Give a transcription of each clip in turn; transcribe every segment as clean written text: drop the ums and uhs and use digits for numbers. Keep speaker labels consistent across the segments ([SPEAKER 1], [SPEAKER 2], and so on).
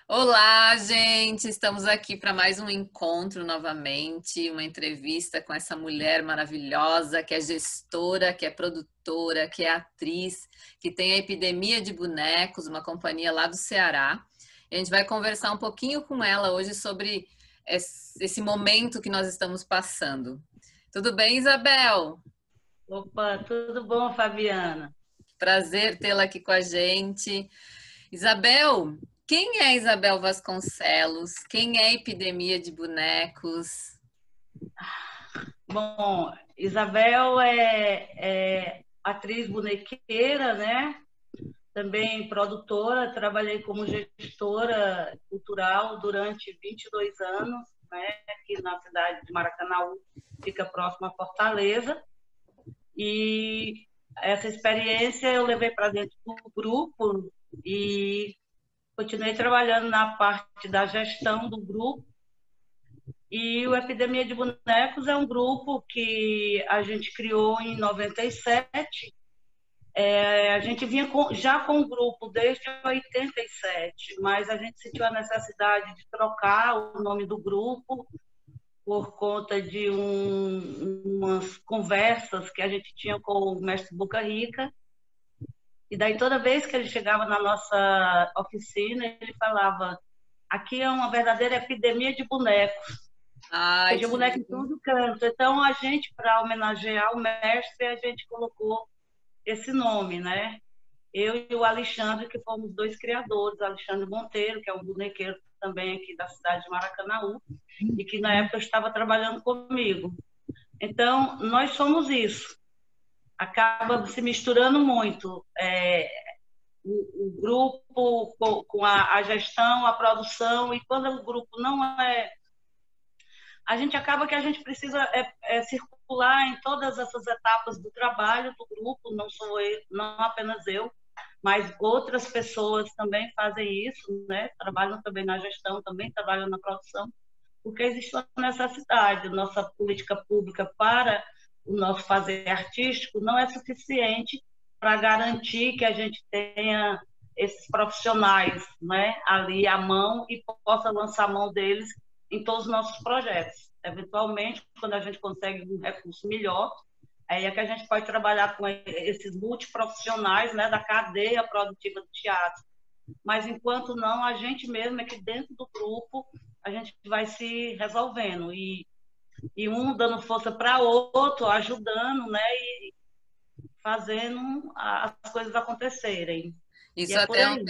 [SPEAKER 1] Olá, gente! Estamos aqui para mais um encontro novamente, uma entrevista com essa mulher maravilhosa que é gestora, que é produtora, que é atriz, que tem a Epidemia de Bonecos, uma companhia lá do Ceará. E a gente vai conversar um pouquinho com ela hoje sobre esse momento que nós estamos passando. Tudo bem, Isabel?
[SPEAKER 2] Opa, tudo bom, Fabiana?
[SPEAKER 1] Prazer tê-la aqui com a gente. Isabel, quem é Isabel Vasconcelos? Quem é Epidemia de Bonecos?
[SPEAKER 2] Bom, Isabel é atriz bonequeira, né? Também produtora, trabalhei como gestora cultural durante 22 anos, né? Aqui na cidade de Maracanaú, fica próximo a Fortaleza. E essa experiência eu levei para dentro do grupo e continuei trabalhando na parte da gestão do grupo. E o Epidemia de Bonecos é um grupo que a gente criou em 97. A gente vinha já com o grupo desde 87, mas a gente sentiu a necessidade de trocar o nome do grupo por conta de umas conversas que a gente tinha com o mestre Boca Rica. E daí, toda vez que ele chegava na nossa oficina, ele falava: aqui é uma verdadeira epidemia de bonecos.
[SPEAKER 1] Ai,
[SPEAKER 2] Porque
[SPEAKER 1] que
[SPEAKER 2] boneco em
[SPEAKER 1] lindo.
[SPEAKER 2] todo canto. Então, a gente, para homenagear o mestre, a gente colocou esse nome, né? Eu e o Alexandre, que fomos dois criadores, Alexandre Monteiro, que é um bonequeiro também aqui da cidade de Maracanaú, e que na época estava trabalhando comigo. Então, nós somos isso. Acaba se misturando muito. O grupo com a gestão, a produção, e quando o grupo não é, a gente acaba que a gente precisa circular em todas essas etapas do trabalho do grupo, não sou eu, não apenas eu, mas outras pessoas também fazem isso, né? Trabalham também na gestão, também trabalham na produção, porque existe uma necessidade. Nossa política pública para o nosso fazer artístico não é suficiente para garantir que a gente tenha esses profissionais, né, ali à mão e possa lançar a mão deles em todos os nossos projetos. Eventualmente, quando a gente consegue um recurso melhor, aí é que a gente pode trabalhar com esses multiprofissionais, né, da cadeia produtiva do teatro. Mas enquanto não, a gente mesmo é que dentro do grupo a gente vai se resolvendo e um dando força para outro, ajudando, né, e fazendo as coisas acontecerem. E
[SPEAKER 1] Isso
[SPEAKER 2] é por
[SPEAKER 1] até
[SPEAKER 2] aí.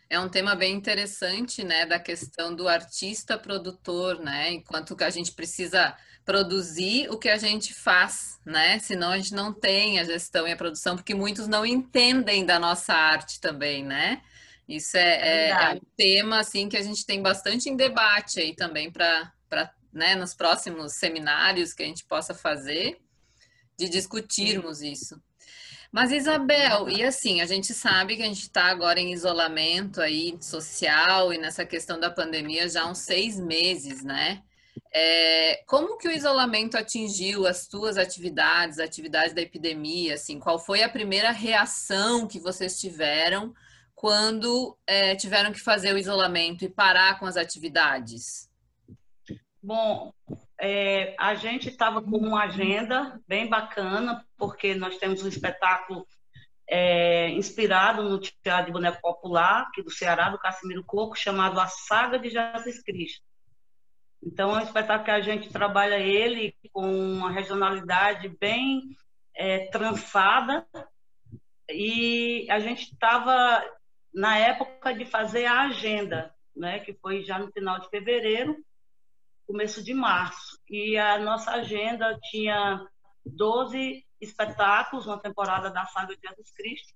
[SPEAKER 1] é um tema bem interessante, né, da questão do artista produtor, né? Enquanto que a gente precisa produzir o que a gente faz, né? Senão a gente não tem a gestão e a produção, porque muitos não entendem da nossa arte também, né? Isso
[SPEAKER 2] É
[SPEAKER 1] é um
[SPEAKER 2] verdade.
[SPEAKER 1] tema assim que a gente tem bastante em debate aí também para, né, nos próximos seminários que a gente possa fazer, de discutirmos isso. Mas,
[SPEAKER 2] É
[SPEAKER 1] Isabel, e
[SPEAKER 2] verdade.
[SPEAKER 1] assim, a gente sabe que a gente está agora em isolamento aí social e nessa questão da pandemia já há uns 6 meses, né? Como que o isolamento atingiu as tuas atividades, atividades da epidemia, assim, qual foi a primeira reação que vocês tiveram quando tiveram que fazer o isolamento e parar com as atividades?
[SPEAKER 2] Bom, a gente estava com uma agenda bem bacana, porque nós temos um espetáculo inspirado no Teatro de Boneco Popular, aqui do Ceará, do Cassimiro Coco, chamado A Saga de Jesus Cristo. Então, é um espetáculo que a gente trabalha ele com uma regionalidade bem trançada, e a gente estava na época de fazer a agenda, né, que foi já no final de fevereiro, começo de março. E a nossa agenda tinha 12 espetáculos, uma temporada da Saga de Jesus Cristo,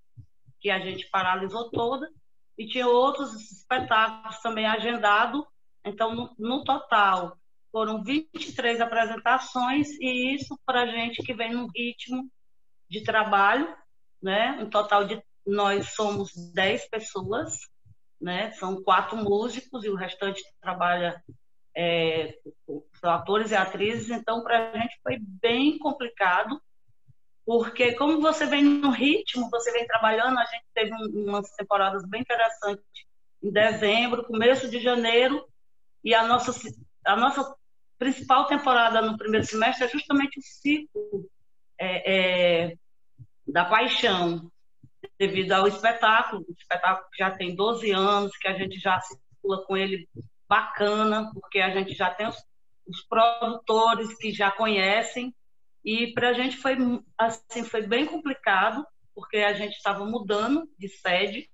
[SPEAKER 2] que a gente paralisou toda, e tinha outros espetáculos também agendados. Então, no total, foram 23 apresentações, e isso para a gente que vem num ritmo de trabalho, né? Um total de nós somos 10 pessoas, né? São 4 músicos e o restante trabalha são atores e atrizes. Então para a gente foi bem complicado, porque como você vem no ritmo, você vem trabalhando, a gente teve umas temporadas bem interessantes em dezembro, começo de janeiro, e a nossa principal temporada no primeiro semestre é justamente o ciclo da paixão, devido ao espetáculo. O espetáculo que já tem 12 anos, que a gente já circula com ele bacana, porque a gente já tem os produtores que já conhecem, e para a gente foi, assim, foi bem complicado, porque a gente estava mudando de sede,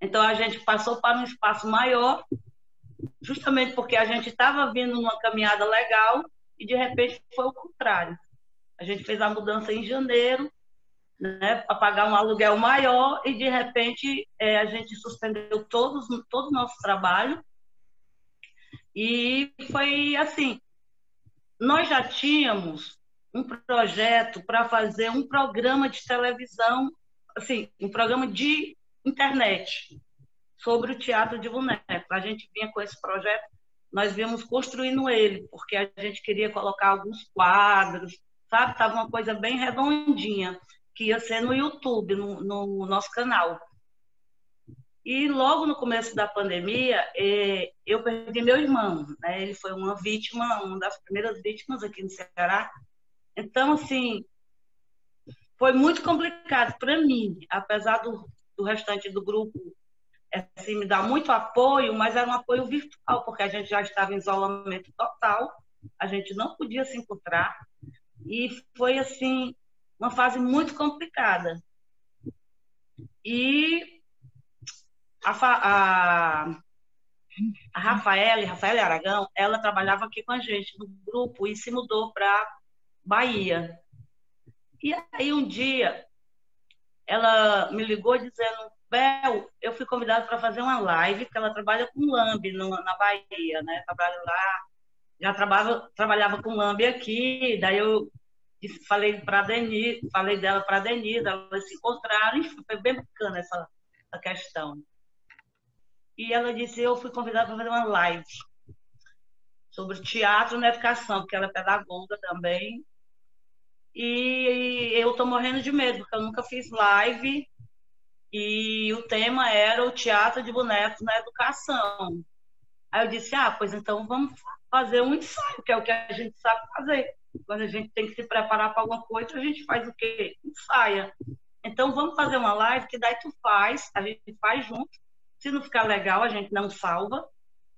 [SPEAKER 2] então a gente passou para um espaço maior, justamente porque a gente estava vindo numa caminhada legal e de repente foi o contrário. A gente fez a mudança em janeiro, né, para pagar um aluguel maior e de repente a gente suspendeu todo o nosso trabalho e foi assim, nós já tínhamos um projeto para fazer um programa de televisão, assim, um programa de internet sobre o teatro de boneco. A gente vinha com esse projeto, nós viemos construindo ele, porque a gente queria colocar alguns quadros, sabe? Estava uma coisa bem redondinha, que ia ser no YouTube, no nosso canal. E logo no começo da pandemia, eu perdi meu irmão, né? Ele foi uma vítima, uma das primeiras vítimas aqui no Ceará. Então, assim, foi muito complicado para mim, apesar do restante do grupo assim, me dar muito apoio, mas era um apoio virtual, porque a gente já estava em isolamento total, a gente não podia se encontrar, e foi, assim, uma fase muito complicada. E a Rafaela Aragão, ela trabalhava aqui com a gente no grupo e se mudou para Bahia. E aí um dia ela me ligou dizendo: Bel, eu fui convidada para fazer uma live, porque ela trabalha com lambe na Bahia, né? Trabalha lá, já trabalhava com lambe aqui, daí eu falei para Denise, falei dela para Denise, elas se encontraram, enfim, foi bem bacana essa questão. E ela disse: eu fui convidada para fazer uma live sobre teatro na educação, porque ela é pedagoga também. E eu estou morrendo de medo, porque eu nunca fiz live, e o tema era o teatro de bonecos na educação. Aí eu disse: pois então vamos fazer um ensaio, que é o que a gente sabe fazer. Quando a gente tem que se preparar para alguma coisa, a gente faz o quê? Ensaia. Então vamos fazer uma live, que daí tu faz, a gente faz junto. Se não ficar legal, a gente não salva.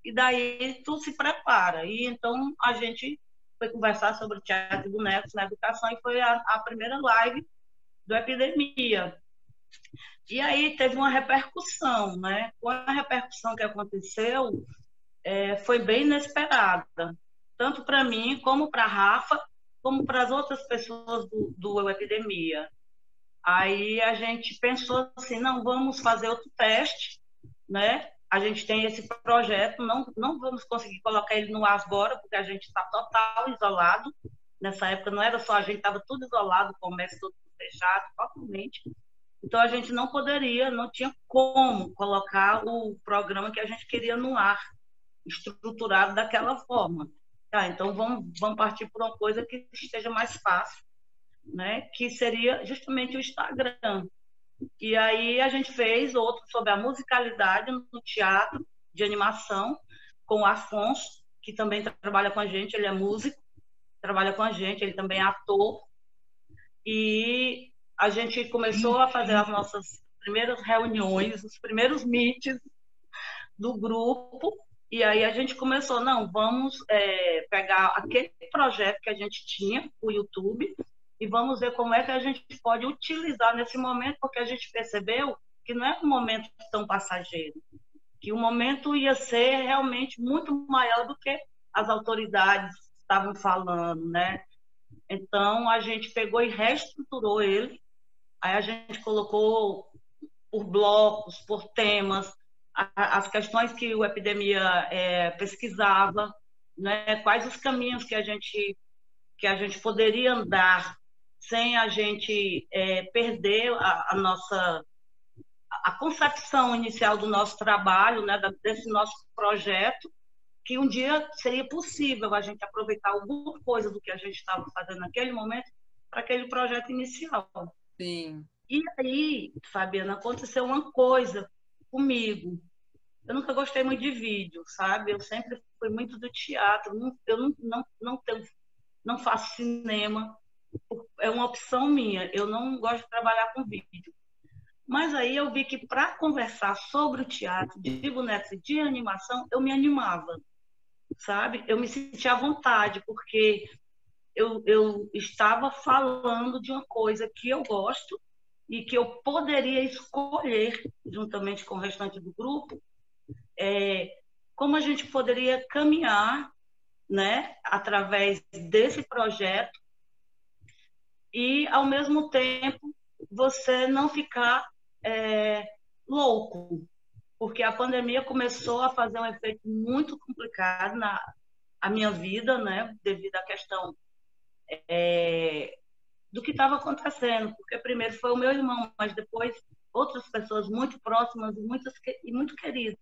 [SPEAKER 2] E daí tu se prepara. E então a gente foi conversar sobre o teatro de bonecos na educação, e foi a primeira live do Epidemia. E aí teve uma repercussão, né? Com a repercussão que aconteceu, foi bem inesperada, tanto para mim, como para a Rafa, como para as outras pessoas do Epidemia. Aí a gente pensou assim: não, vamos fazer outro teste, né? A gente tem esse projeto, não vamos conseguir colocar ele no ar agora, porque a gente está total isolado. Nessa época não era só a gente, estava tudo isolado, o comércio todo fechado, totalmente. Então a gente não poderia, não tinha como colocar o programa que a gente queria no ar, estruturado daquela forma. Então vamos partir por uma coisa que esteja mais fácil, né? Que seria justamente o Instagram. E aí a gente fez outro sobre a musicalidade no teatro de animação, com o Afonso, que também trabalha com a gente, ele é músico, trabalha com a gente, ele também é ator. E a gente começou a fazer as nossas primeiras reuniões, os primeiros meets do grupo, e aí a gente começou: não, vamos pegar aquele projeto que a gente tinha, o YouTube, e vamos ver como é que a gente pode utilizar nesse momento, porque a gente percebeu que não é um momento tão passageiro, que o momento ia ser realmente muito maior do que as autoridades estavam falando, né? Então, a gente pegou e reestruturou ele, aí a gente colocou por blocos, por temas, as questões que o Epidemia pesquisava, né? Quais os caminhos que a gente poderia andar sem a gente perder a nossa a concepção inicial do nosso trabalho, né, desse nosso projeto, que um dia seria possível a gente aproveitar alguma coisa do que a gente estava fazendo naquele momento para aquele projeto inicial.
[SPEAKER 1] Sim.
[SPEAKER 2] E aí, Fabiana, aconteceu uma coisa comigo. eu nunca gostei muito de vídeo, sabe? Eu sempre fui muito do teatro. Eu não faço cinema. É uma opção minha. Eu não gosto de trabalhar com vídeo. Mas aí eu vi que para conversar sobre o teatro, de bonecos e de animação, eu me animava, sabe? Eu me sentia à vontade, porque eu estava falando de uma coisa que eu gosto e que eu poderia escolher, juntamente com o restante do grupo, como a gente poderia caminhar, né, através desse projeto e, ao mesmo tempo, você não ficar louco, porque a pandemia começou a fazer um efeito muito complicado na a minha vida, né, devido à questão do que estava acontecendo, porque primeiro foi o meu irmão, mas depois outras pessoas muito próximas e muito queridas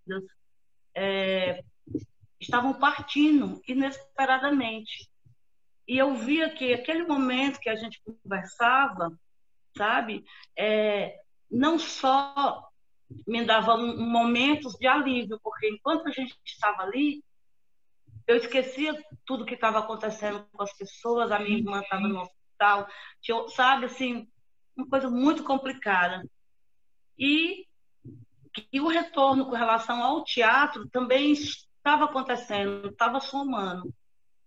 [SPEAKER 2] estavam partindo inesperadamente. E eu via que aquele momento que a gente conversava, sabe, não só me dava momentos de alívio, porque enquanto a gente estava ali, eu esquecia tudo que estava acontecendo com as pessoas, a minha irmã estava no hospital, sabe, assim, uma coisa muito complicada. E o retorno com relação ao teatro também estava acontecendo, estava somando,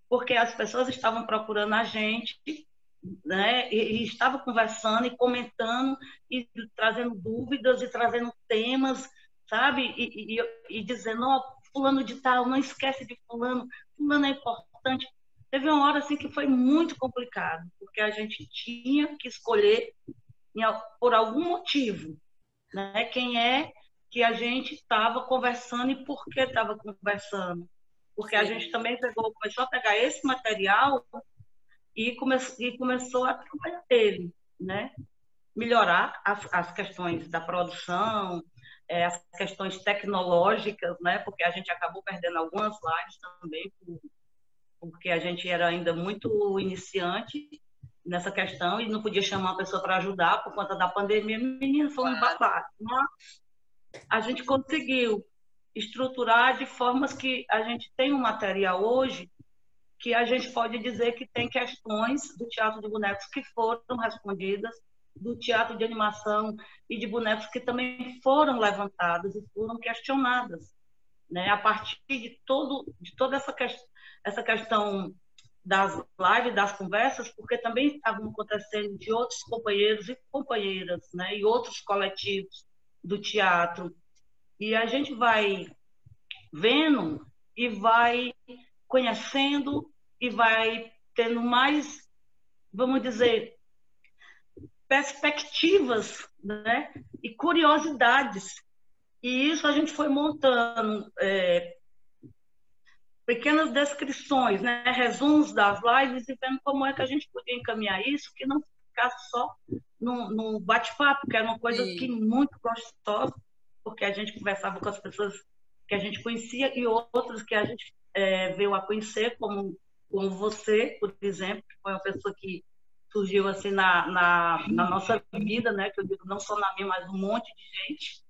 [SPEAKER 2] porque as pessoas estavam procurando a gente, né, e estava conversando e comentando e trazendo dúvidas e trazendo temas, sabe, e dizendo, oh, fulano de tal, não esquece de fulano, fulano é importante. Teve uma hora assim que foi muito complicado, porque a gente tinha que escolher por algum motivo, né, quem é que a gente estava conversando e por que estava conversando. Porque a gente também começou a pegar esse material e começou a trabalhar ele, né? Melhorar as questões da produção, as questões tecnológicas, né? Porque a gente acabou perdendo algumas lives também, porque a gente era ainda muito iniciante nessa questão e não podia chamar uma pessoa para ajudar por conta da pandemia. Meninas, foi um babado. Mas a gente conseguiu estruturar de formas que a gente tem um material hoje que a gente pode dizer que tem questões do teatro de bonecos que foram respondidas, do teatro de animação e de bonecos que também foram levantadas e foram questionadas, né? A partir de toda essa questão das lives, das conversas, porque também estavam acontecendo de outros companheiros e companheiras, né? E outros coletivos do teatro. E a gente vai vendo e vai conhecendo e vai tendo mais, vamos dizer, perspectivas, né? E curiosidades. E isso a gente foi montando pequenas descrições, né? Resumos das lives e vendo como é que a gente podia encaminhar isso, que não ficasse só no bate-papo, que era uma coisa que muito gostosa, porque a gente conversava com as pessoas que a gente conhecia e outras que a gente veio a conhecer, como você, por exemplo, que foi uma pessoa que surgiu assim na nossa vida, né? Que eu digo não só na minha, mas um monte de gente.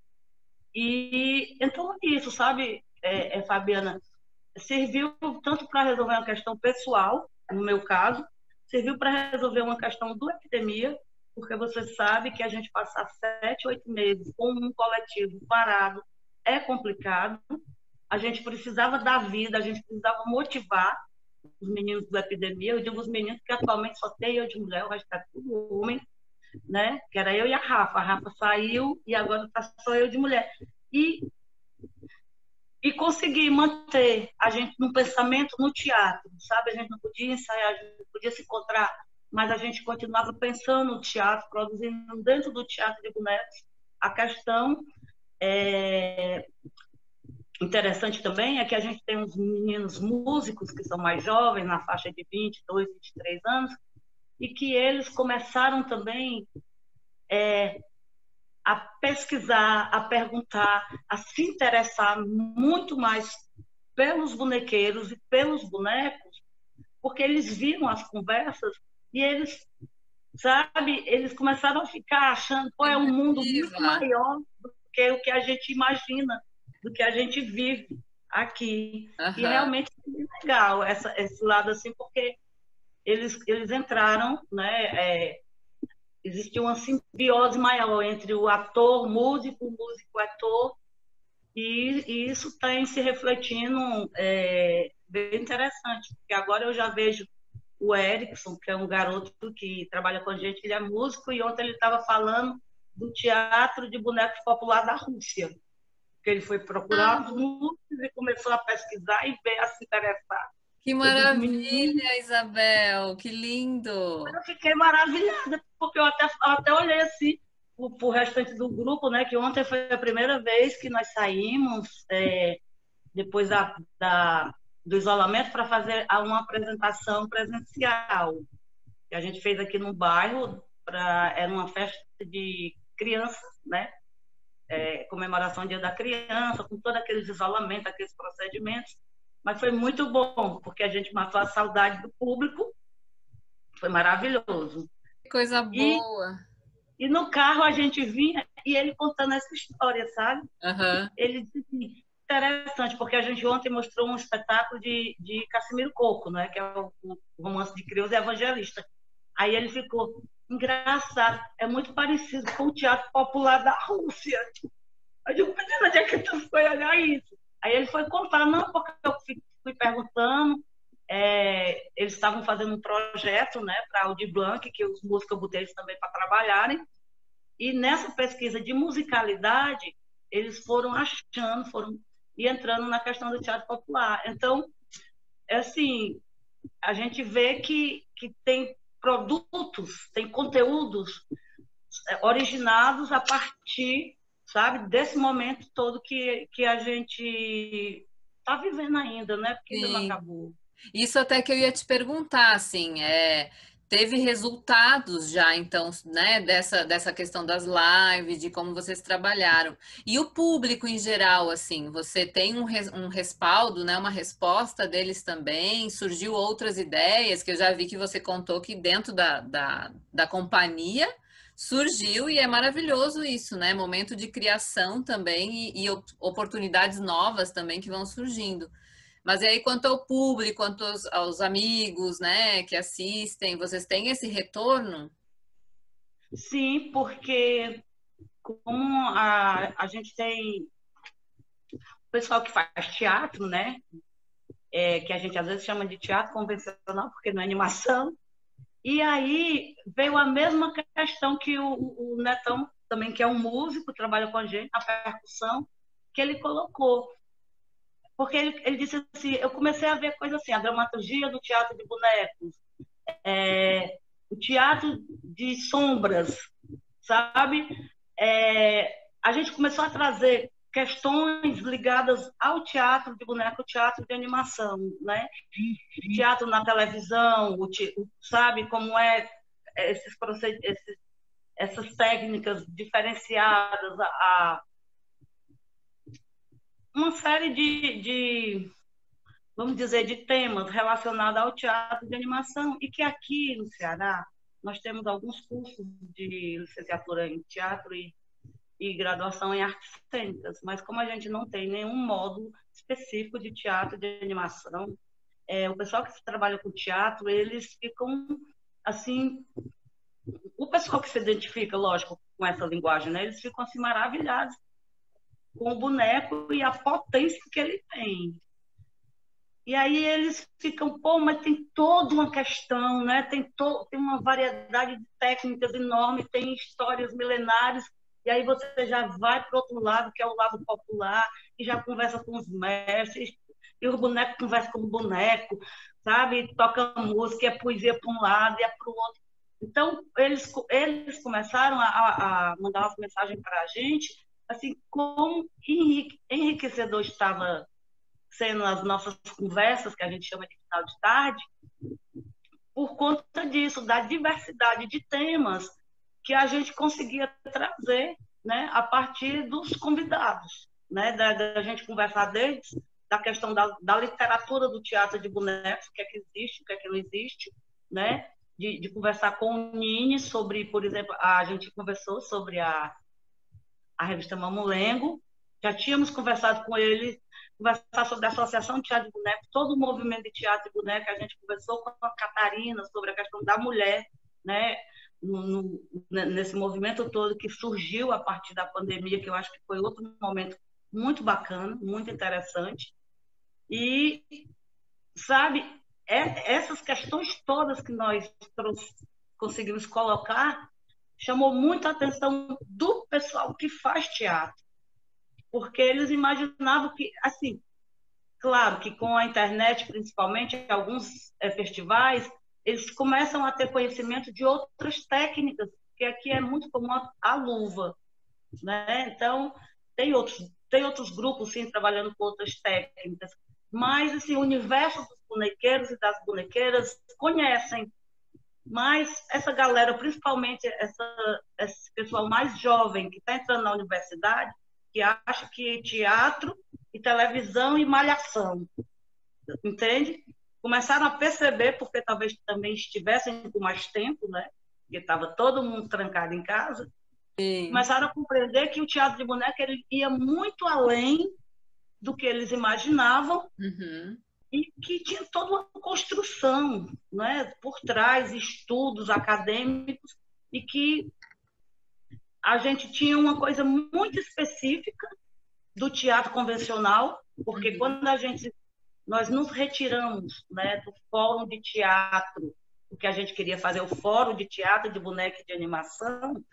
[SPEAKER 2] E então isso, sabe, Fabiana, serviu tanto para resolver uma questão pessoal, no meu caso, serviu para resolver uma questão da epidemia, porque você sabe que a gente passar 7, 8 meses com um coletivo parado é complicado. A gente precisava dar vida, a gente precisava motivar os meninos da epidemia. Eu digo os meninos que atualmente só tem eu de mulher, o resto está tudo homem, né? Que era eu e a Rafa. A Rafa saiu e agora está só eu de mulher. E conseguir manter a gente num pensamento no teatro, sabe? A gente não podia ensaiar, a gente não podia se encontrar, mas a gente continuava pensando no teatro, produzindo dentro do teatro de bonecos. A questão interessante também é que a gente tem uns meninos músicos que são mais jovens, na faixa de 22, 23 anos, e que eles começaram também a pesquisar, a perguntar, a se interessar muito mais pelos bonequeiros e pelos bonecos, porque eles viram as conversas e eles, sabe, eles começaram a ficar achando que é um mundo muito maior do que o que a gente imagina. do que a gente vive aqui. E
[SPEAKER 1] Aham.
[SPEAKER 2] realmente é bem legal esse lado assim, porque eles entraram, né? Existia uma simbiose maior entre o ator, o músico, ator, e isso tem se refletindo bem interessante, porque agora eu já vejo o Erickson, que é um garoto que trabalha com a gente, ele é músico, e ontem ele estava falando do teatro de bonecos popular da Rússia, que ele foi procurar os músicos e começou a pesquisar e veio a se interessar.
[SPEAKER 1] Que
[SPEAKER 2] Eu digo, menino,
[SPEAKER 1] maravilha, Isabel, que lindo.
[SPEAKER 2] eu fiquei maravilhada, porque eu até olhei assim para o restante do grupo, né? Que ontem foi a primeira vez que nós saímos, depois do isolamento, para fazer uma apresentação presencial. Que a gente fez aqui no bairro, era uma festa de crianças, né? Comemoração do Dia da Criança, com todos aqueles isolamentos, aqueles procedimentos. Mas foi muito bom, porque a gente matou a saudade do público, foi maravilhoso.
[SPEAKER 1] Que coisa
[SPEAKER 2] E,
[SPEAKER 1] boa.
[SPEAKER 2] e no carro a gente vinha e ele contando essa história, sabe?
[SPEAKER 1] Aham.
[SPEAKER 2] Ele disse assim, interessante, porque a gente ontem mostrou um espetáculo de Cassimiro Coco, né? Que é o romance de Creus e Evangelista. Aí ele ficou, engraçado, é muito parecido com o teatro popular da Rússia. Eu digo, menina, onde é que tu foi olhar isso? Aí ele foi contar, não, porque eu fui perguntando, eles estavam fazendo um projeto, né, para Aldir Blanc, que os músicos eu botei eles também para trabalharem, e nessa pesquisa de musicalidade, eles foram achando, foram e entrando na questão do teatro popular. Então, é assim, a gente vê que tem produtos, tem conteúdos originados a partir, sabe, desse momento todo que a gente está vivendo ainda, né? Porque ainda não
[SPEAKER 1] Sim.
[SPEAKER 2] acabou.
[SPEAKER 1] Isso até que eu ia te perguntar, assim, teve resultados já, então, né, dessa questão das lives, de como vocês trabalharam. E o público em geral, assim, você tem um respaldo, né, uma resposta deles também? Surgiu outras ideias, que eu já vi que você contou que dentro da companhia surgiu, e é maravilhoso isso, né? Momento de criação também e oportunidades novas também que vão surgindo. Mas e aí, quanto ao público, quanto aos amigos, né, que assistem, vocês têm esse retorno?
[SPEAKER 2] Sim, porque como a gente tem o pessoal que faz teatro, né? Que a gente às vezes chama de teatro convencional, porque não é animação. E aí veio a mesma questão que o Netão, também, que é um músico, trabalha com a gente, a percussão, que ele colocou. Porque ele disse assim, eu comecei a ver coisas assim, a dramaturgia do teatro de bonecos, o teatro de sombras, sabe? A gente começou a trazer questões ligadas ao teatro de boneco, teatro de animação, né? Teatro na televisão, sabe como essas técnicas diferenciadas, uma série vamos dizer, de temas relacionados ao teatro de animação, e que aqui no Ceará nós temos alguns cursos de licenciatura em teatro e graduação em artes cênicas, mas como a gente não tem nenhum módulo específico de teatro de animação, o pessoal que trabalha com teatro, eles ficam assim, o pessoal que se identifica, lógico, com essa linguagem, né, eles ficam assim maravilhados com o boneco e a potência que ele tem. E aí eles ficam, pô, mas tem toda uma questão, né? Tem uma variedade de técnicas enorme, tem histórias milenares, e aí você já vai para o outro lado, que é o lado popular, e já conversa com os mestres, e o boneco conversa com o boneco, sabe? Toca música, é poesia para um lado e é para o outro. Então, eles começaram a mandar umas mensagens para a gente, assim, como enriquecedor estava sendo as nossas conversas, que a gente chama de final de tarde, por conta disso, da diversidade de temas que a gente conseguia trazer, né, a partir dos convidados, né, da gente conversar desde da questão da literatura do teatro de bonecos, o que é que existe, o que é que não existe, né, de conversar com o Nini sobre, por exemplo, a gente conversou sobre a revista Mamulengo, já tínhamos conversado com ele, conversar sobre a Associação de Teatro de Boneco, todo o movimento de teatro de boneco, a gente conversou com a Catarina sobre a questão da mulher, né? Nesse movimento todo que surgiu a partir da pandemia, que eu acho que foi outro momento muito bacana, muito interessante. E, sabe, essas questões todas que nós conseguimos colocar chamou muito a atenção do pessoal que faz teatro, porque eles imaginavam que, assim, claro que com a internet, principalmente, alguns festivais, eles começam a ter conhecimento de outras técnicas, que aqui é muito comum a luva, né? Então, tem outros grupos, sim, trabalhando com outras técnicas, mas, assim, o universo dos bonequeiros e das bonequeiras conhecem, mas essa galera, principalmente esse pessoal mais jovem que está entrando na universidade, que acha que teatro e televisão e malhação, entende? Começaram a perceber, porque talvez também estivessem com mais tempo, né? Porque estava todo mundo trancado em casa. Sim. Começaram a compreender que o teatro de boneca ele ia muito além do que eles imaginavam. Uhum. E que tinha toda uma construção, né, por trás, estudos acadêmicos, e que a gente tinha uma coisa muito específica do teatro convencional, porque quando nós nos retiramos, né, do fórum de teatro, porque a gente queria fazer o fórum de teatro, de boneca e de animação,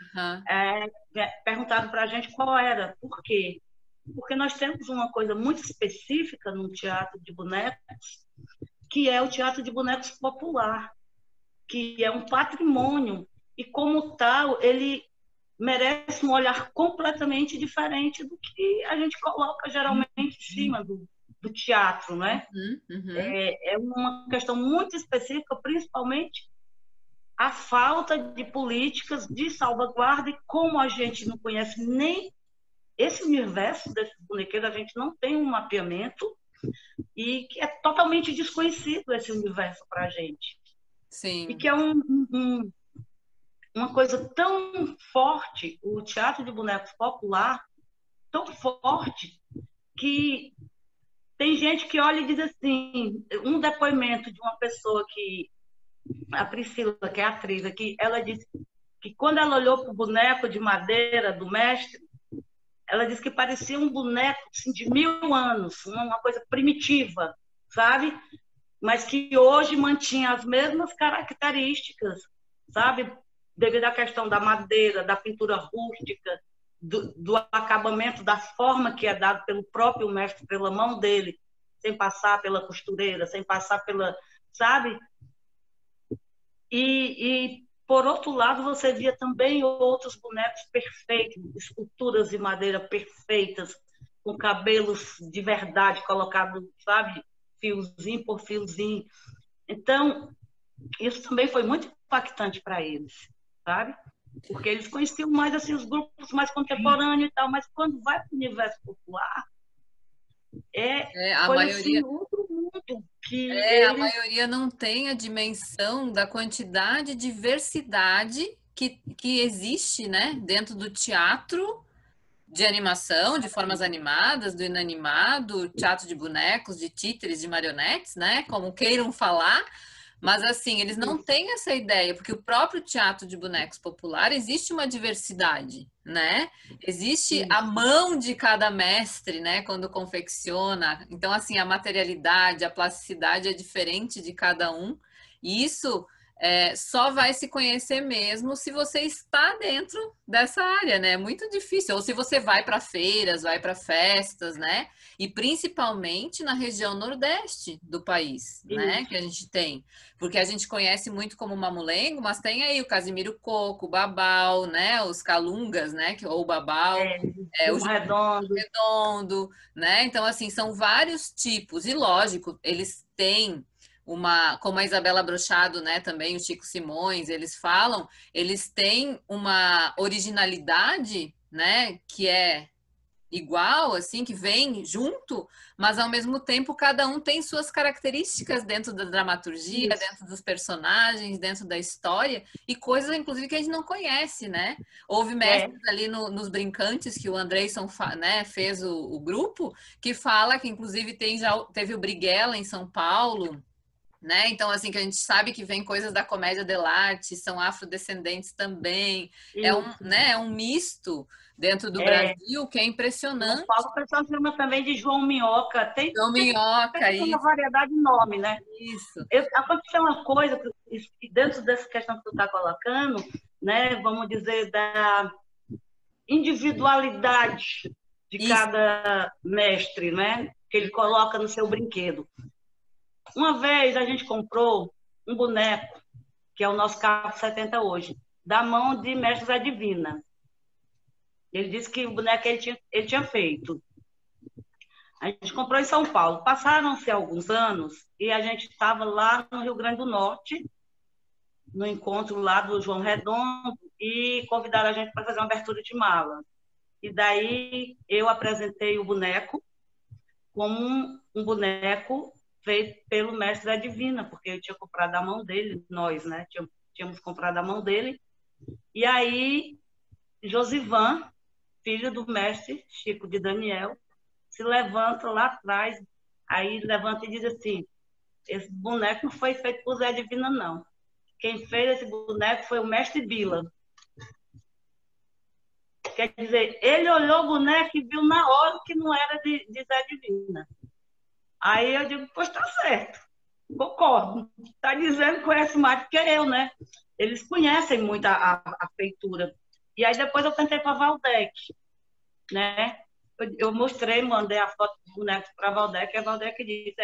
[SPEAKER 2] perguntaram para a gente qual era, por quê? Porque nós temos uma coisa muito específica no teatro de bonecos, que é o teatro de bonecos popular, que é um patrimônio, e como tal, ele merece um olhar completamente diferente do que a gente coloca geralmente em cima do teatro, né? É uma questão muito específica, principalmente a falta de políticas de salvaguarda, e como a gente não conhece nem esse universo desses bonequeiros, a gente não tem um mapeamento, e que é totalmente desconhecido esse universo para a gente. Sim. E que é uma coisa tão forte, o teatro de bonecos popular, tão forte, que tem gente que olha e diz assim, um depoimento de uma pessoa que, a Priscila, que é atriz aqui, ela disse que quando ela olhou para o boneco de madeira do mestre, ela disse que parecia um boneco assim, de 1000 anos, uma coisa primitiva, sabe? Mas que hoje mantinha as mesmas características, sabe? Devido à questão da madeira, da pintura rústica, do acabamento, da forma que é dado pelo próprio mestre, pela mão dele, sem passar pela costureira, sem passar pela... Sabe? E por outro lado, você via também outros bonecos perfeitos, esculturas de madeira perfeitas, com cabelos de verdade colocados, sabe, fiozinho por fiozinho. Então, isso também foi muito impactante para eles, sabe? Porque eles conheciam mais assim, os grupos mais contemporâneos e tal, mas quando vai para o universo popular,
[SPEAKER 1] a
[SPEAKER 2] foi
[SPEAKER 1] maioria...
[SPEAKER 2] assim, outro mundo.
[SPEAKER 1] A maioria não tem a dimensão da quantidade de diversidade que existe, né, dentro do teatro de animação, de formas animadas, do inanimado, teatro de bonecos, de títeres, de marionetes, né, como queiram falar. Mas, assim, eles não têm essa ideia, porque o próprio teatro de bonecos popular existe uma diversidade, né? Existe a mão de cada mestre, né? Quando confecciona. Então, assim, a materialidade, a plasticidade é diferente de cada um. E isso só vai se conhecer mesmo se você está dentro dessa área, né? É muito difícil. Ou se você vai para feiras, vai para festas, né? E principalmente na região nordeste do país, né? Que a gente tem. Porque a gente conhece muito como mamulengo, mas tem aí o Casimiro Coco, o Babau, né? Os Calungas, né? Ou o Babau. O redondo, né? Então, assim, são vários tipos. E, lógico, eles têm como a Isabela Brochado, né, também o Chico Simões, eles falam, eles têm uma originalidade, né, que é igual, assim, que vem junto, mas ao mesmo tempo cada um tem suas características dentro da dramaturgia,
[SPEAKER 2] Isso.
[SPEAKER 1] dentro dos personagens, dentro da história, e coisas, inclusive, que a gente não conhece, né? Houve
[SPEAKER 2] É,
[SPEAKER 1] mestres ali nos Brincantes, que o Andreisson, né, fez o grupo, que fala que, inclusive, teve o Brighella em São Paulo, né? Então, assim, que a gente sabe que vem coisas da comédia dell'arte, são afrodescendentes também,
[SPEAKER 2] isso.
[SPEAKER 1] né, é um misto dentro do
[SPEAKER 2] É,
[SPEAKER 1] Brasil que é
[SPEAKER 2] São
[SPEAKER 1] impressionante.
[SPEAKER 2] Paulo, o pessoal chama também de João Minhoca.
[SPEAKER 1] João Minhoca,
[SPEAKER 2] Tem uma variedade enorme, né?
[SPEAKER 1] isso,
[SPEAKER 2] Aconteceu uma coisa que dentro dessa questão que tu está colocando, né? Vamos dizer, da individualidade de
[SPEAKER 1] isso,
[SPEAKER 2] cada mestre, né? Que ele coloca no seu brinquedo. Uma vez a gente comprou um boneco, que é o nosso carro 70 hoje, da mão de Mestre Zé Divina. Ele disse que o boneco ele tinha feito. A gente comprou em São Paulo. Passaram-se alguns anos e a gente estava lá no Rio Grande do Norte, no encontro lá do João Redondo, e convidaram a gente para fazer uma abertura de mala. E daí eu apresentei o boneco como um boneco feito pelo mestre da Divina, porque eu tinha comprado a mão dele, nós, né? Tínhamos comprado a mão dele. E aí, Josivan, filho do mestre Chico de Daniel, se levanta lá atrás, aí levanta e diz assim: esse boneco não foi feito por Zé Divina, não. Quem fez esse boneco foi o mestre Bila. Quer dizer, ele olhou o boneco e viu na hora que não era de Zé Divina. Aí eu digo, pois tá certo, concordo. Tá dizendo que conhece mais do que eu, né? Eles conhecem muito a feitura. E aí depois eu tentei para Valdec, né? Eu mostrei, mandei a foto do boneco para Valdec, e a Valdec disse,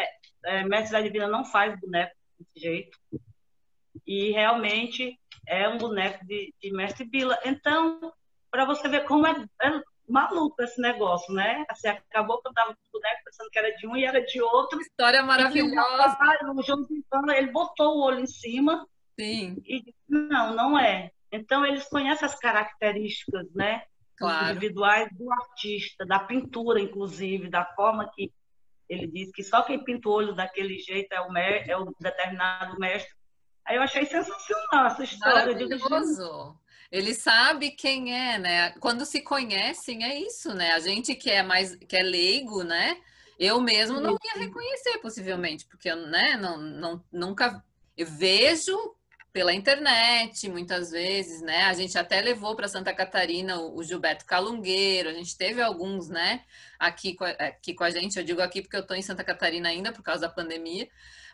[SPEAKER 2] Mestre da Divina não faz boneco desse jeito. E realmente é um boneco de Mestre Bila. Então, para você ver como é maluco esse negócio, né? Assim, acabou que eu estava com o boneco pensando que era de um e era de outro,
[SPEAKER 1] história
[SPEAKER 2] e que o
[SPEAKER 1] maravilhosa,
[SPEAKER 2] rapaz, o João Quintana, ele botou o olho em cima
[SPEAKER 1] sim,
[SPEAKER 2] e disse, não, não é. Então, eles conhecem as características, né?
[SPEAKER 1] claro.
[SPEAKER 2] Individuais do artista, da pintura, inclusive, da forma que ele diz que só quem pinta o olho daquele jeito é o determinado mestre. Aí eu achei sensacional essa história. Eu digo, gente,
[SPEAKER 1] Maravilhoso. Ele sabe quem é, né? Quando se conhecem, é isso, né? A gente que é leigo, né? Eu mesmo não ia reconhecer, possivelmente, porque eu, né, nunca eu vejo pela internet, muitas vezes, né? A gente até levou para Santa Catarina o Gilberto Calungueiro, a gente teve alguns, né, aqui com a gente, eu digo aqui porque eu estou em Santa Catarina ainda por causa da pandemia,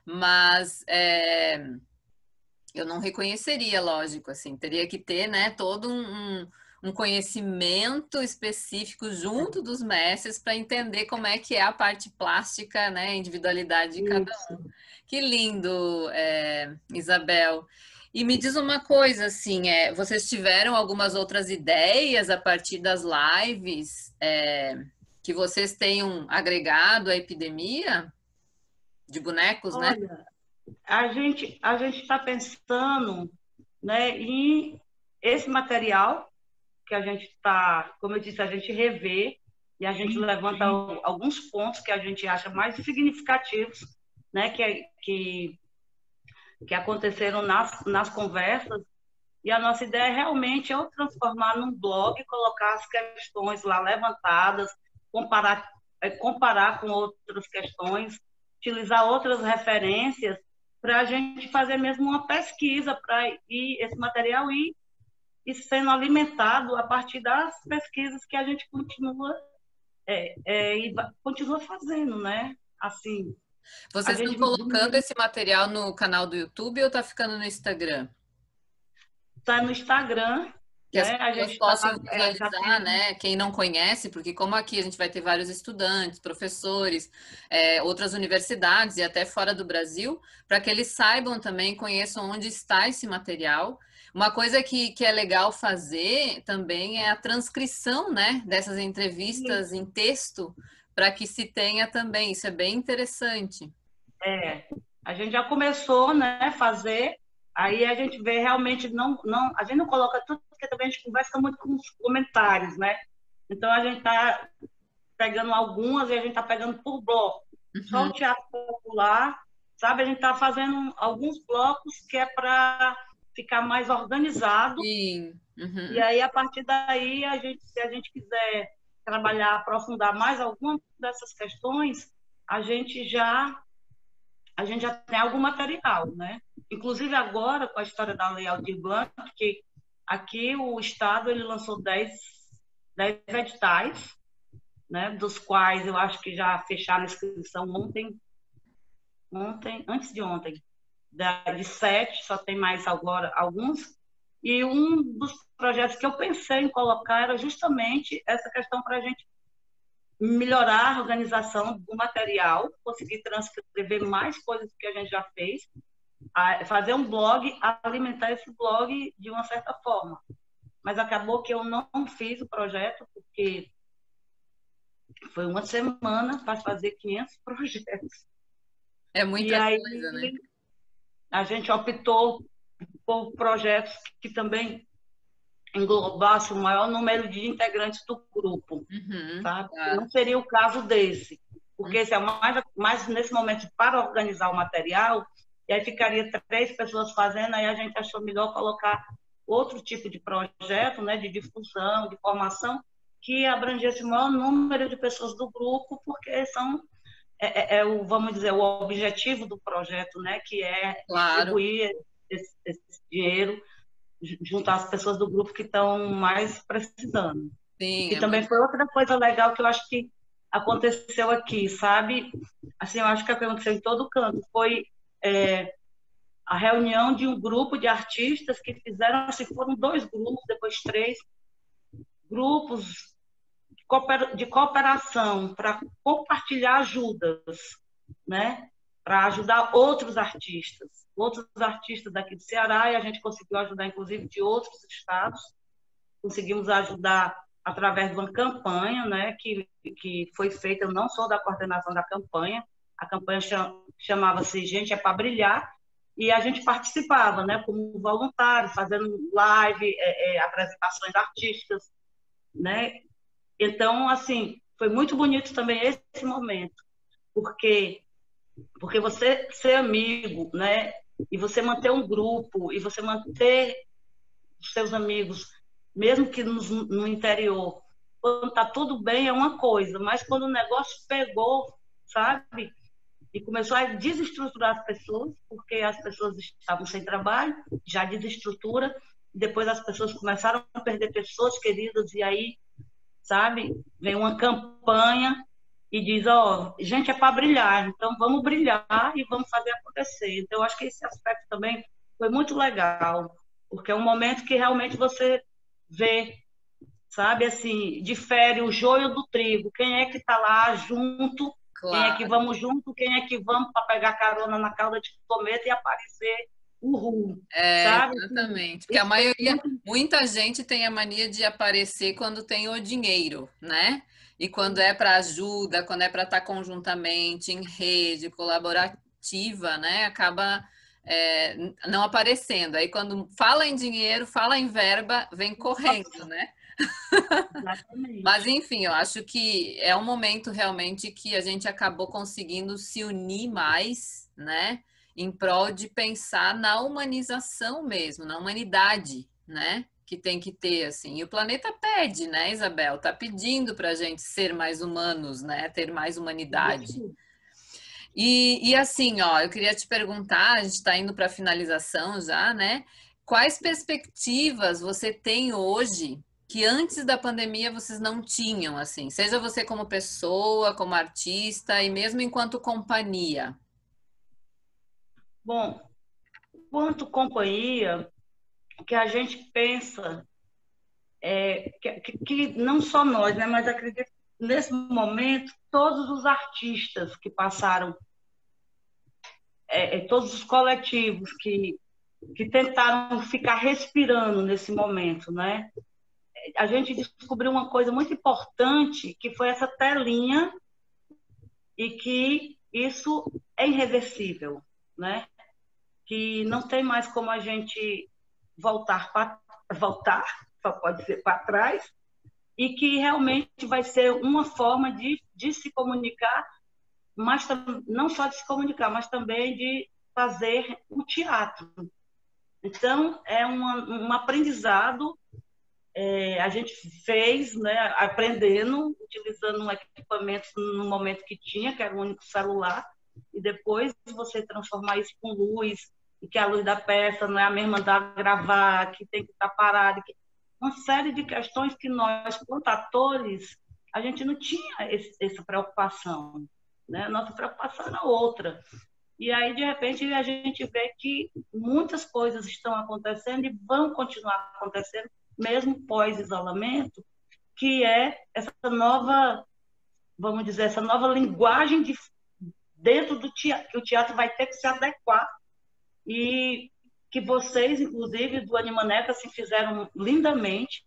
[SPEAKER 1] mas eu não reconheceria, lógico, assim, teria que ter, né, todo um conhecimento específico junto dos mestres para entender como é que é a parte plástica, né, a individualidade de cada
[SPEAKER 2] isso.
[SPEAKER 1] um. Que lindo, Isabel. E me diz uma coisa, assim, vocês tiveram algumas outras ideias a partir das lives, que vocês tenham agregado à epidemia de bonecos, né?
[SPEAKER 2] Olha, a gente está pensando, né, em esse material que a gente está, como eu disse, a gente revê e a gente levanta alguns pontos que a gente acha mais significativos, né, que aconteceram nas conversas. E a nossa ideia realmente é o transformar num blog, colocar as questões lá levantadas, comparar com outras questões, utilizar outras referências para a gente fazer mesmo uma pesquisa para esse material ir sendo alimentado a partir das pesquisas que a gente continua fazendo, né? Assim, a
[SPEAKER 1] Vocês estão
[SPEAKER 2] gente
[SPEAKER 1] colocando esse material no canal do YouTube ou está ficando no Instagram?
[SPEAKER 2] está no Instagram,
[SPEAKER 1] Que as
[SPEAKER 2] né? A
[SPEAKER 1] pessoas
[SPEAKER 2] gente
[SPEAKER 1] possam
[SPEAKER 2] já
[SPEAKER 1] visualizar,
[SPEAKER 2] tem.
[SPEAKER 1] né? Quem não conhece, porque como aqui a gente vai ter vários estudantes, professores, outras universidades e até fora do Brasil, para que eles saibam também, conheçam onde está esse material. Uma coisa que é legal fazer também é a transcrição, né, dessas entrevistas em texto, para que se tenha também. Isso é bem interessante.
[SPEAKER 2] A gente já começou, né, a fazer, aí a gente vê realmente, a gente não coloca tudo, porque também a gente conversa muito com os comentários, né? Então a gente está pegando algumas e a gente está pegando por bloco. Só
[SPEAKER 1] Uhum.
[SPEAKER 2] o teatro popular, sabe? A gente está fazendo alguns blocos que é para ficar mais organizado.
[SPEAKER 1] Sim.
[SPEAKER 2] E
[SPEAKER 1] Uhum.
[SPEAKER 2] aí, a partir daí, se a gente quiser trabalhar, aprofundar mais alguma dessas questões, a gente já a gente já tem algum material, né? Inclusive agora, com a história da Lei Aldir Blanc, que aqui o Estado ele lançou 10 editais, né? Dos quais eu acho que já fecharam a inscrição antes de ontem, de 7, só tem mais agora alguns. E um dos projetos que eu pensei em colocar era justamente essa questão para a gente melhorar a organização do material, conseguir transcrever mais coisas que a gente já fez, fazer um blog, alimentar esse blog de uma certa forma. Mas acabou que eu não fiz o projeto, porque foi uma semana para fazer 500 projetos.
[SPEAKER 1] É
[SPEAKER 2] E
[SPEAKER 1] muita
[SPEAKER 2] aí
[SPEAKER 1] coisa, né?
[SPEAKER 2] a gente optou por projetos que também englobassem o maior número de integrantes do grupo,
[SPEAKER 1] Uhum,
[SPEAKER 2] sabe?
[SPEAKER 1] claro.
[SPEAKER 2] Não seria o caso desse, porque
[SPEAKER 1] Uhum.
[SPEAKER 2] esse é mais nesse momento para organizar o material, e aí ficaria 3 pessoas fazendo, aí a gente achou melhor colocar outro tipo de projeto, né, de difusão, de formação, que abrangesse o maior número de pessoas do grupo, porque o, vamos dizer, o objetivo do projeto, né, que é
[SPEAKER 1] Claro.
[SPEAKER 2] distribuir esse dinheiro junto às pessoas do grupo que estão mais precisando.
[SPEAKER 1] Sim,
[SPEAKER 2] E
[SPEAKER 1] é
[SPEAKER 2] também
[SPEAKER 1] muito.
[SPEAKER 2] foi outra coisa legal que eu acho que aconteceu aqui, sabe? Assim, eu acho que aconteceu em todo canto. Foi a reunião de um grupo de artistas que fizeram, assim, foram 2 grupos, depois 3 grupos de cooperação para compartilhar ajudas, né? Para ajudar outros artistas daqui do Ceará, e a gente conseguiu ajudar, inclusive, de outros estados. Conseguimos ajudar através de uma campanha, né, que foi feita, eu não sou da coordenação da campanha, a campanha chamava-se Gente é para Brilhar, e a gente participava, né, como voluntário, fazendo live, apresentações artísticas, né. Então, assim, foi muito bonito também esse momento, porque você ser amigo, né, e você manter um grupo, e você manter os seus amigos, mesmo que no interior, quando está tudo bem é uma coisa, mas quando o negócio pegou, sabe? E começou a desestruturar as pessoas, porque as pessoas estavam sem trabalho, já desestrutura, depois as pessoas começaram a perder pessoas queridas, e aí, sabe, vem uma campanha e diz, ó, gente, é para brilhar, então vamos brilhar e vamos fazer acontecer. Então, eu acho que esse aspecto também foi muito legal, porque é um momento que realmente você vê, sabe, assim, difere o joio do trigo, quem é que está lá junto, quem é que
[SPEAKER 1] Claro.
[SPEAKER 2] vamos junto, quem é que vamos para pegar carona na cauda de cometa e aparecer uhul,
[SPEAKER 1] É,
[SPEAKER 2] sabe? Assim,
[SPEAKER 1] exatamente. Porque a
[SPEAKER 2] isso foi
[SPEAKER 1] maioria,
[SPEAKER 2] muito...
[SPEAKER 1] muita gente tem a mania de aparecer quando tem o dinheiro, né? E quando é para ajuda, quando é para estar conjuntamente, em rede, colaborativa, né? Acaba não aparecendo. Aí quando fala em dinheiro, fala em verba, vem correndo, né? Mas
[SPEAKER 2] Exatamente.
[SPEAKER 1] enfim, eu acho que é um momento realmente que a gente acabou conseguindo se unir mais, né? Em prol de pensar na humanização mesmo, na humanidade, né? Que tem que ter, assim. E o planeta pede, né, Isabel? Tá pedindo para a gente ser mais humanos, né? Ter mais humanidade.
[SPEAKER 2] Isso.
[SPEAKER 1] E assim, ó, eu queria te perguntar, a gente está indo para a finalização já, né? Quais perspectivas você tem hoje que antes da pandemia vocês não tinham, assim? Seja você como pessoa, como artista e mesmo enquanto companhia.
[SPEAKER 2] Bom, quanto companhia, o que a gente pensa que não só nós, né, mas acredito que nesse momento todos os artistas que passaram, todos os coletivos que tentaram ficar respirando nesse momento, né? A gente descobriu uma coisa muito importante que foi essa telinha e que isso é irreversível, né? Que não tem mais como a gente voltar, só pode ser para trás, e que realmente vai ser uma forma de se comunicar, mas não só de se comunicar, mas também de fazer o teatro. Então, é um aprendizado, a gente fez, né, aprendendo, utilizando um equipamento no momento que tinha, que era o único celular, e depois você transformar isso com luz, e que a luz da peça não é a mesma da gravar, que tem que estar parada, uma série de questões que nós, quanto atores, a gente não tinha essa preocupação, né? Nossa preocupação era outra. E aí, de repente, a gente vê que muitas coisas estão acontecendo e vão continuar acontecendo, mesmo pós-isolamento, que é essa nova, vamos dizer, essa nova linguagem dentro do teatro, que o teatro vai ter que se adequar. E que vocês, inclusive, do Animaneca, se fizeram lindamente.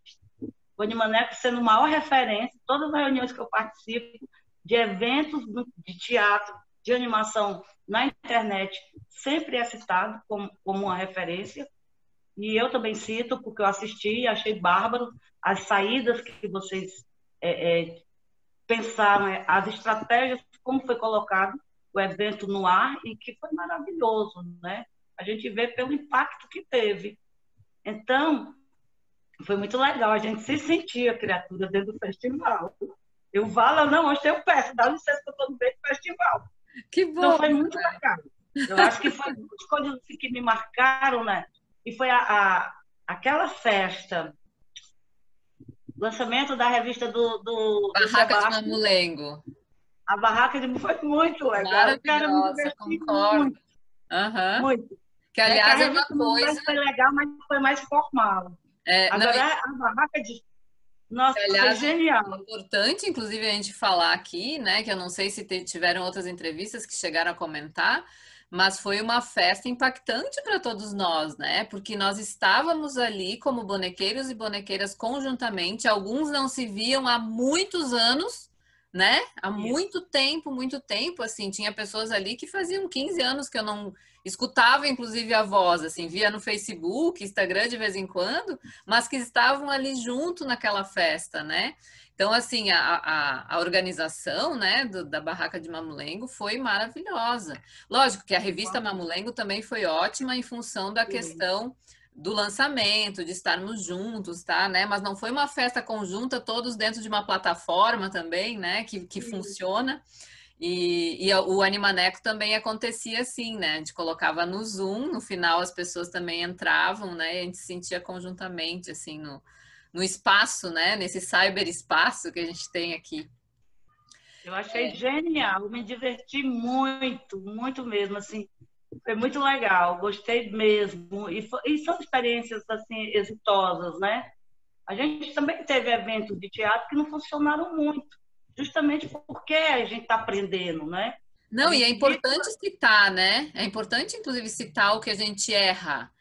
[SPEAKER 2] O Animaneca sendo maior referência, todas as reuniões que eu participo, de eventos de teatro, de animação na internet, sempre é citado como uma referência. E eu também cito, porque eu assisti e achei bárbaro as saídas que vocês pensaram, as estratégias, como foi colocado o evento no ar, e que foi maravilhoso, né? A gente vê pelo impacto que teve. Então, foi muito legal, a gente se sentia criatura dentro do festival. Eu falo, não, hoje eu peço, dá licença que eu estou no meio do festival.
[SPEAKER 1] Que bom!
[SPEAKER 2] Então, foi muito legal. Eu acho que foi muitas coisas que me marcaram, né? E foi aquela festa, lançamento da revista do
[SPEAKER 1] Barraca de Mamulengo.
[SPEAKER 2] A Barraca de foi muito legal.
[SPEAKER 1] Maravilhosa, concordo.
[SPEAKER 2] Muito.
[SPEAKER 1] Uhum.
[SPEAKER 2] Muito.
[SPEAKER 1] Que, aliás, é uma coisa...
[SPEAKER 2] Foi legal, mas foi mais formal. Agora, a Barraca de... Nossa, que, aliás, foi genial.
[SPEAKER 1] É importante, inclusive, a gente falar aqui, né? Que eu não sei se tiveram outras entrevistas que chegaram a comentar, mas foi uma festa impactante para todos nós, né? Porque nós estávamos ali como bonequeiros e bonequeiras conjuntamente, alguns não se viam há muitos anos, né? Há muito tempo, assim, tinha pessoas ali que faziam 15 anos que eu não escutava, inclusive, a voz, assim, via no Facebook, Instagram de vez em quando, mas que estavam ali junto naquela festa, né? Então, assim, a organização, né, da Barraca de Mamulengo foi maravilhosa. Lógico que a revista Mamulengo também foi ótima em função da questão do lançamento, de estarmos juntos, tá, né? Mas não foi uma festa conjunta, todos dentro de uma plataforma também, né? Que funciona. E o Animaneco também acontecia assim, né? A gente colocava no Zoom, no final as pessoas também entravam, né? E a gente se sentia conjuntamente, assim, no espaço, né? Nesse cyberespaço que a gente tem aqui.
[SPEAKER 2] Eu achei genial, me diverti muito, muito mesmo, assim. Foi muito legal, gostei mesmo. E são experiências assim exitosas, né? A gente também teve eventos de teatro que não funcionaram muito, justamente porque a gente está aprendendo, né?
[SPEAKER 1] Não, e é importante citar, né? É importante, inclusive, citar o que a gente erra,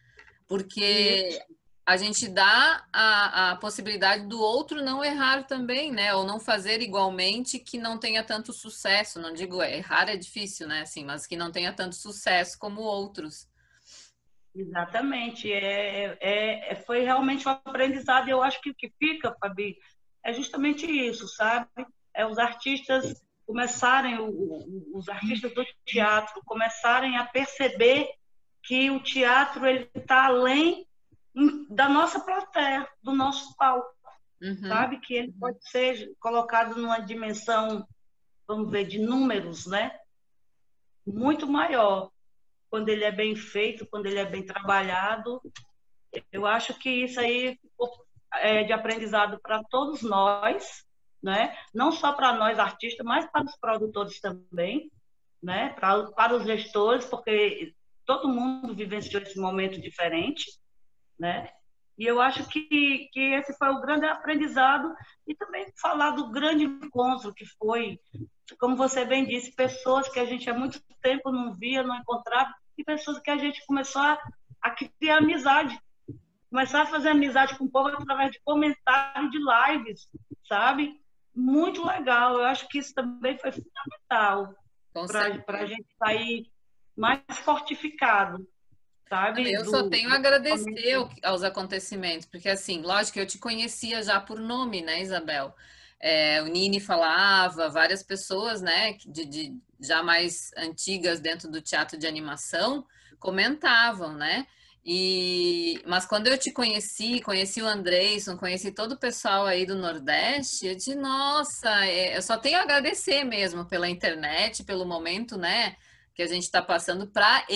[SPEAKER 1] porque a gente dá a possibilidade do outro não errar também, né? Ou não fazer igualmente, que não tenha tanto sucesso. Não digo errar é difícil, né? Assim, mas que não tenha tanto sucesso como outros.
[SPEAKER 2] Exatamente. Foi realmente um aprendizado. Eu acho que o que fica, Fabi, é justamente isso, sabe? Os artistas começarem, os artistas do teatro começarem a perceber que o teatro ele está além da nossa plateia, do nosso palco, sabe? Que ele pode ser colocado numa dimensão, vamos ver, de números, né? Muito maior. Quando ele é bem feito, quando ele é bem trabalhado. Eu acho que isso aí é de aprendizado para todos nós, né? Não só para nós artistas, mas para os produtores também, né? Para os gestores, porque todo mundo vivenciou esse momento diferente, né? E eu acho que esse foi o grande aprendizado, e também falar do grande encontro que foi, como você bem disse, pessoas que a gente há muito tempo não via, não encontrava, e pessoas que a gente começou a criar amizade, começar a fazer amizade com o povo através de comentários de lives, sabe? Muito legal. Eu acho que isso também foi fundamental para a gente sair mais fortificado. sabe?
[SPEAKER 1] Eu só tenho a agradecer
[SPEAKER 2] Momento.
[SPEAKER 1] aos acontecimentos, porque assim, lógico, eu te conhecia já por nome, né, Isabel? O Nini falava, várias pessoas, né, já mais antigas dentro do teatro de animação, comentavam, né? Mas quando eu te conheci o Andreison, conheci todo o pessoal aí do Nordeste, eu disse, nossa, eu só tenho a agradecer mesmo pela internet, pelo momento, né, que a gente está passando para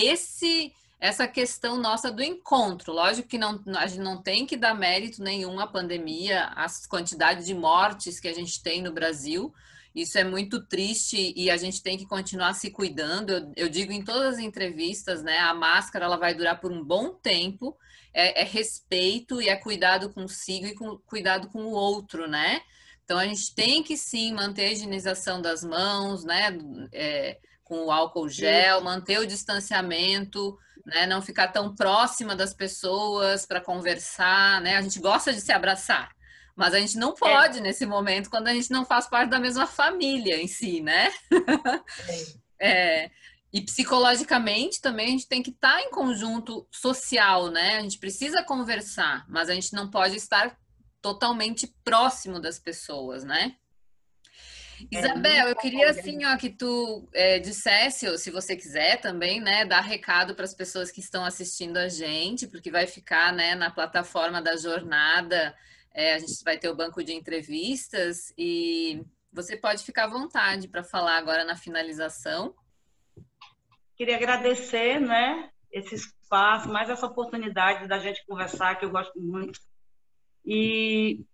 [SPEAKER 1] essa questão nossa do encontro. Lógico que não, a gente não tem que dar mérito nenhum à pandemia, às quantidades de mortes que a gente tem no Brasil. Isso é muito triste e a gente tem que continuar se cuidando. Eu digo em todas as entrevistas, né? A máscara ela vai durar por um bom tempo. É respeito e é cuidado consigo e cuidado com o outro, né? Então a gente tem que sim manter a higienização das mãos, né? Com o álcool gel,
[SPEAKER 2] Isso.
[SPEAKER 1] manter o distanciamento, né? Não ficar tão próxima das pessoas para conversar, né? A gente gosta de se abraçar, mas a gente não
[SPEAKER 2] É,
[SPEAKER 1] pode nesse momento quando a gente não faz parte da mesma família em si, né?
[SPEAKER 2] é,
[SPEAKER 1] É, e psicologicamente também a gente tem que estar em conjunto social, né? A gente precisa conversar, mas a gente não pode estar totalmente próximo das pessoas, né?
[SPEAKER 2] não
[SPEAKER 1] Isabel, eu queria
[SPEAKER 2] pode.
[SPEAKER 1] assim, ó, que tu dissesse, ou se você quiser também, né, dar recado para as pessoas que estão assistindo a gente, porque vai ficar, né, na plataforma da jornada, a gente vai ter o banco de entrevistas e você pode ficar à vontade para falar agora na finalização.
[SPEAKER 2] Queria agradecer, né, esse espaço, mais essa oportunidade da gente conversar, que eu gosto muito. E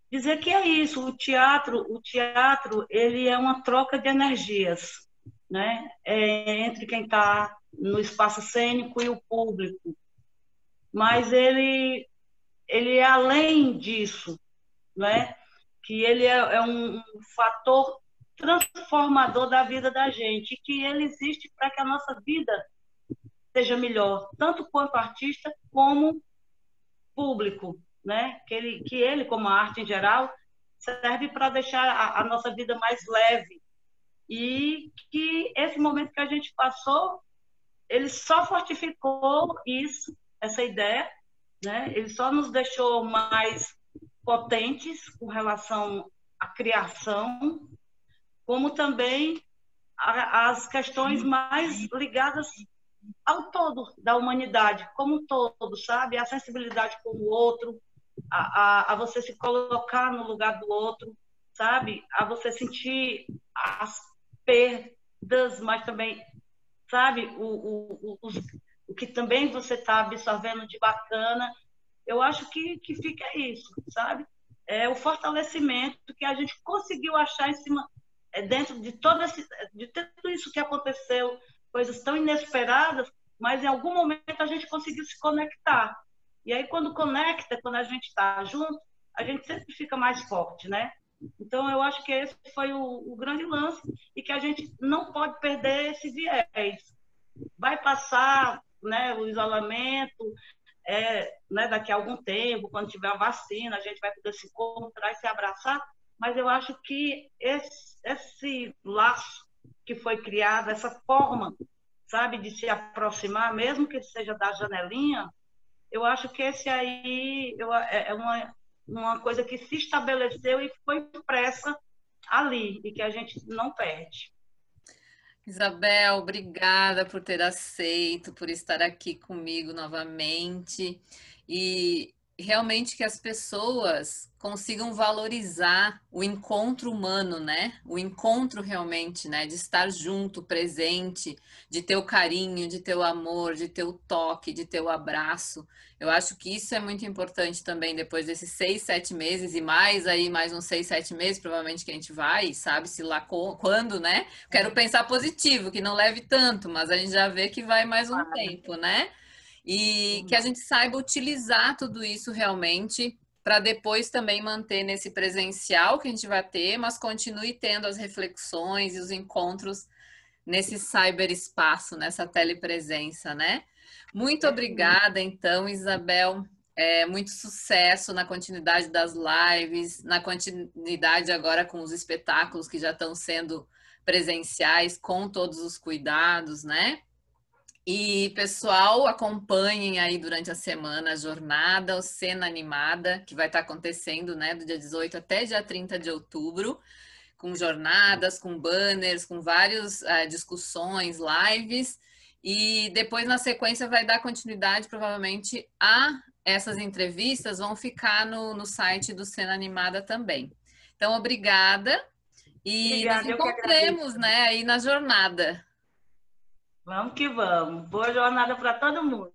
[SPEAKER 2] dizer que é isso, o teatro, ele é uma troca de energias, né? Entre quem está no espaço cênico e o público. Mas ele é além disso, né? Que ele é um fator transformador da vida da gente, e que ele existe para que a nossa vida seja melhor, tanto quanto artista como público, né? Que ele, como a arte em geral, serve para deixar a nossa vida mais leve. E que esse momento que a gente passou, ele só fortificou isso, essa ideia, né? Ele só nos deixou mais potentes com relação à criação, como também as questões mais ligadas ao todo da humanidade, como um todo, sabe? A sensibilidade com o outro, a você se colocar no lugar do outro, sabe? A você sentir as perdas, mas também, sabe? O que também você está absorvendo de bacana. Eu acho que fica isso, sabe? É o fortalecimento que a gente conseguiu achar em cima, dentro de tudo isso que aconteceu, coisas tão inesperadas, mas em algum momento a gente conseguiu se conectar. E aí, quando conecta, quando a gente está junto, a gente sempre fica mais forte, né? Então, eu acho que esse foi o grande lance e que a gente não pode perder esse viés. Vai passar, né, o isolamento, né, daqui a algum tempo, quando tiver a vacina, a gente vai poder se encontrar e se abraçar, mas eu acho que esse laço que foi criado, essa forma, sabe, de se aproximar, mesmo que seja da janelinha, eu acho que esse aí é uma coisa que se estabeleceu e foi impressa ali, e que a gente não perde.
[SPEAKER 1] Isabel, obrigada por ter aceito, por estar aqui comigo novamente. E realmente que as pessoas consigam valorizar o encontro humano, né? O encontro realmente, né? De estar junto, presente, de ter o carinho, de ter o amor, de ter o toque, de ter o abraço. Eu acho que isso é muito importante também depois desses 6, 7 meses e mais aí, mais uns 6, 7 meses, provavelmente que a gente vai, sabe se lá quando, né? Quero pensar positivo, que não leve tanto, mas a gente já vê que vai mais um tempo, né? E que a gente saiba utilizar tudo isso realmente para depois também manter nesse presencial que a gente vai ter, mas continue tendo as reflexões e os encontros nesse cyberespaço, nessa telepresença, né? Muito obrigada, então, Isabel. Muito sucesso na continuidade das lives, na continuidade agora com os espetáculos que já estão sendo presenciais, com todos os cuidados, né? E, pessoal, acompanhem aí durante a semana a jornada, o Cena Animada, que vai estar acontecendo, né, do dia 18 até dia 30 de outubro, com jornadas, com banners, com várias discussões, lives. E depois, na sequência, vai dar continuidade, provavelmente, a essas entrevistas, vão ficar no site do Cena Animada também. Então, obrigada e nos
[SPEAKER 2] Obrigada, eu que agradeço.
[SPEAKER 1] encontremos, né, aí na jornada.
[SPEAKER 2] Vamos que vamos. Boa jornada para todo mundo.